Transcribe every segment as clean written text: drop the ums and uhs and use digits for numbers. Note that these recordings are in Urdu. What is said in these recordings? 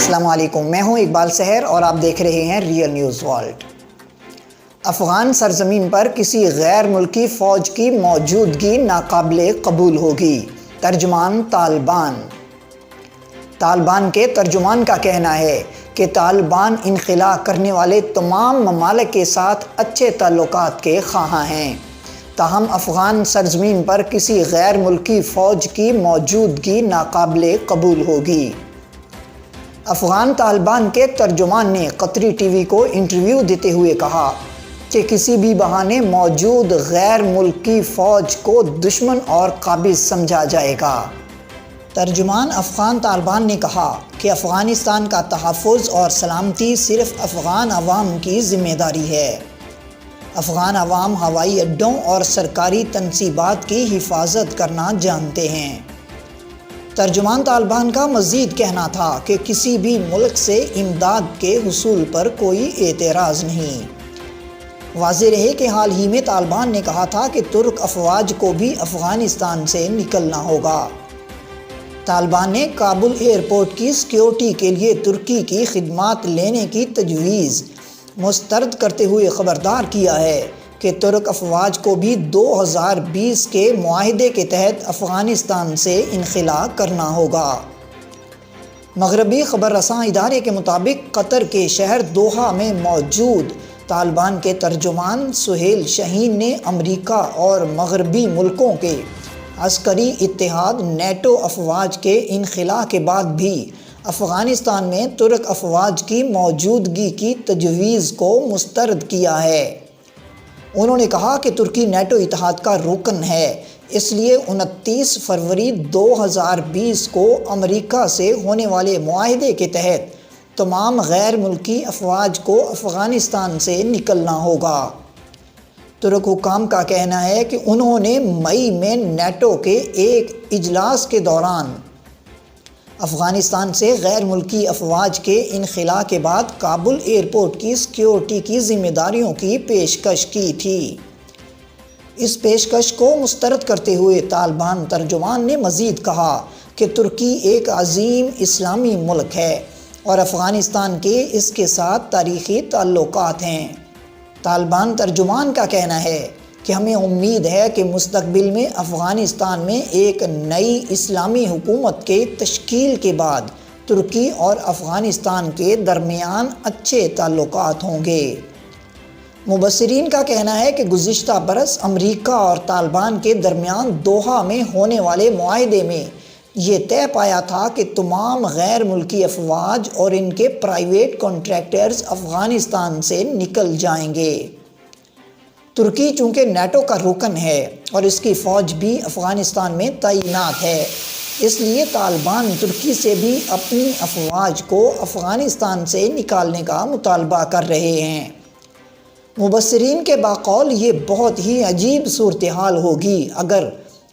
السلام علیکم، میں ہوں اقبال سحر اور آپ دیکھ رہے ہیں ریئل نیوز ورلڈ۔ افغان سرزمین پر کسی غیر ملکی فوج کی موجودگی ناقابل قبول ہوگی، ترجمان طالبان کے ترجمان کا کہنا ہے کہ طالبان انخلا کرنے والے تمام ممالک کے ساتھ اچھے تعلقات کے خواہاں ہیں، تاہم افغان سرزمین پر کسی غیر ملکی فوج کی موجودگی ناقابل قبول ہوگی۔ افغان طالبان کے ترجمان نے قطری ٹی وی کو انٹرویو دیتے ہوئے کہا کہ کسی بھی بہانے موجود غیر ملکی فوج کو دشمن اور قابض سمجھا جائے گا۔ ترجمان افغان طالبان نے کہا کہ افغانستان کا تحفظ اور سلامتی صرف افغان عوام کی ذمہ داری ہے۔ افغان عوام ہوائی اڈوں اور سرکاری تنصیبات کی حفاظت کرنا جانتے ہیں۔ ترجمان طالبان کا مزید کہنا تھا کہ کسی بھی ملک سے امداد کے حصول پر کوئی اعتراض نہیں۔ واضح رہے کہ حال ہی میں طالبان نے کہا تھا کہ ترک افواج کو بھی افغانستان سے نکلنا ہوگا۔ طالبان نے کابل ایئرپورٹ کی سیکیورٹی کے لیے ترکی کی خدمات لینے کی تجویز مسترد کرتے ہوئے خبردار کیا ہے کہ ترک افواج کو بھی 2020 کے معاہدے کے تحت افغانستان سے انخلا کرنا ہوگا۔ مغربی خبر رساں ادارے کے مطابق قطر کے شہر دوحہ میں موجود طالبان کے ترجمان سہیل شاہین نے امریکہ اور مغربی ملکوں کے عسکری اتحاد نیٹو افواج کے انخلا کے بعد بھی افغانستان میں ترک افواج کی موجودگی کی تجویز کو مسترد کیا ہے۔ انہوں نے کہا کہ ترکی نیٹو اتحاد کا رکن ہے، اس لیے 29 فروری 2020 کو امریکہ سے ہونے والے معاہدے کے تحت تمام غیر ملکی افواج کو افغانستان سے نکلنا ہوگا۔ ترک حکام کا کہنا ہے کہ انہوں نے مئی میں نیٹو کے ایک اجلاس کے دوران افغانستان سے غیر ملکی افواج کے انخلا کے بعد کابل ایئرپورٹ کی سیکیورٹی کی ذمہ داریوں کی پیشکش کی تھی۔ اس پیشکش کو مسترد کرتے ہوئے طالبان ترجمان نے مزید کہا کہ ترکی ایک عظیم اسلامی ملک ہے اور افغانستان کے اس کے ساتھ تاریخی تعلقات ہیں۔ طالبان ترجمان کا کہنا ہے کہ ہمیں امید ہے کہ مستقبل میں افغانستان میں ایک نئی اسلامی حکومت کے تشکیل کے بعد ترکی اور افغانستان کے درمیان اچھے تعلقات ہوں گے۔ مبصرین کا کہنا ہے کہ گزشتہ برس امریکہ اور طالبان کے درمیان دوحہ میں ہونے والے معاہدے میں یہ طے پایا تھا کہ تمام غیر ملکی افواج اور ان کے پرائیویٹ کنٹریکٹرز افغانستان سے نکل جائیں گے۔ ترکی چونکہ نیٹو کا رکن ہے اور اس کی فوج بھی افغانستان میں تعینات ہے، اس لیے طالبان ترکی سے بھی اپنی افواج کو افغانستان سے نکالنے کا مطالبہ کر رہے ہیں۔ مبصرین کے بقول یہ بہت ہی عجیب صورتحال ہوگی اگر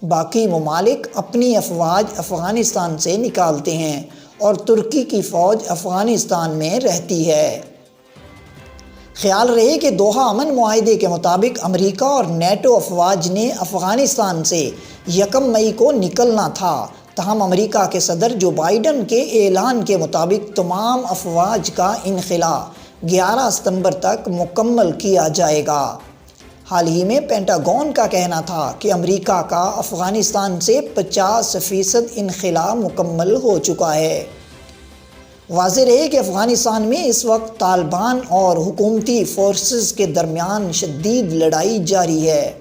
باقی ممالک اپنی افواج افغانستان سے نکالتے ہیں اور ترکی کی فوج افغانستان میں رہتی ہے۔ خیال رہے کہ دوحہ امن معاہدے کے مطابق امریکہ اور نیٹو افواج نے افغانستان سے 1 مئی کو نکلنا تھا، تاہم امریکہ کے صدر جو بائیڈن کے اعلان کے مطابق تمام افواج کا انخلا 11 ستمبر تک مکمل کیا جائے گا۔ حال ہی میں پینٹاگون کا کہنا تھا کہ امریکہ کا افغانستان سے 50% انخلا مکمل ہو چکا ہے۔ واضح رہے کہ افغانستان میں اس وقت طالبان اور حکومتی فورسز کے درمیان شدید لڑائی جاری ہے۔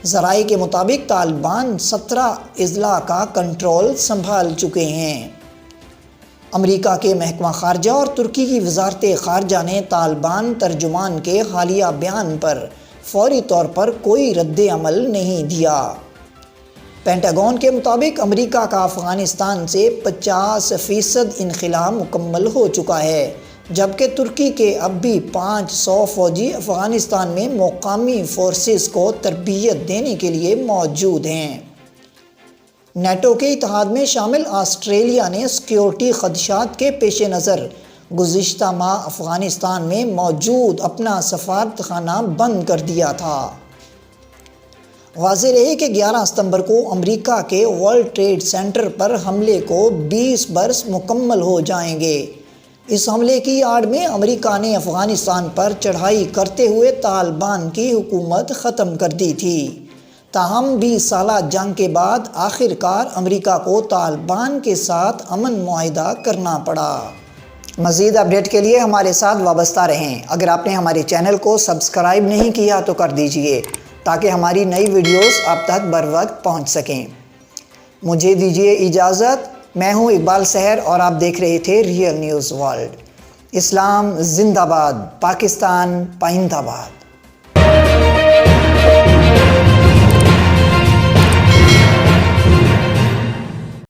ذرائع کے مطابق طالبان 17 اضلاع کا کنٹرول سنبھال چکے ہیں۔ امریکہ کے محکمہ خارجہ اور ترکی کی وزارت خارجہ نے طالبان ترجمان کے حالیہ بیان پر فوری طور پر کوئی رد عمل نہیں دیا۔ پینٹاگون کے مطابق امریکہ کا افغانستان سے 50% انخلا مکمل ہو چکا ہے، جبکہ ترکی کے اب بھی 500 فوجی افغانستان میں مقامی فورسز کو تربیت دینے کے لیے موجود ہیں۔ نیٹو کے اتحاد میں شامل آسٹریلیا نے سیکیورٹی خدشات کے پیش نظر گزشتہ ماہ افغانستان میں موجود اپنا سفارت خانہ بند کر دیا تھا۔ واضح رہے کہ 11 ستمبر کو امریکہ کے ورلڈ ٹریڈ سینٹر پر حملے کو 20 برس مکمل ہو جائیں گے۔ اس حملے کی آڑ میں امریکہ نے افغانستان پر چڑھائی کرتے ہوئے طالبان کی حکومت ختم کر دی تھی۔ تاہم 20 سالہ جنگ کے بعد آخر کار امریکہ کو طالبان کے ساتھ امن معاہدہ کرنا پڑا۔ مزید اپڈیٹ کے لیے ہمارے ساتھ وابستہ رہیں۔ اگر آپ نے ہمارے چینل کو سبسکرائب نہیں کیا تو کر دیجئے تاکہ ہماری نئی ویڈیوز آپ تک بر وقت پہنچ سکیں۔ مجھے دیجئے اجازت۔ میں ہوں اقبال سحر اور آپ دیکھ رہے تھے ریئل نیوز ورلڈ۔ اسلام زندہ باد، پاکستان پائندہ باد۔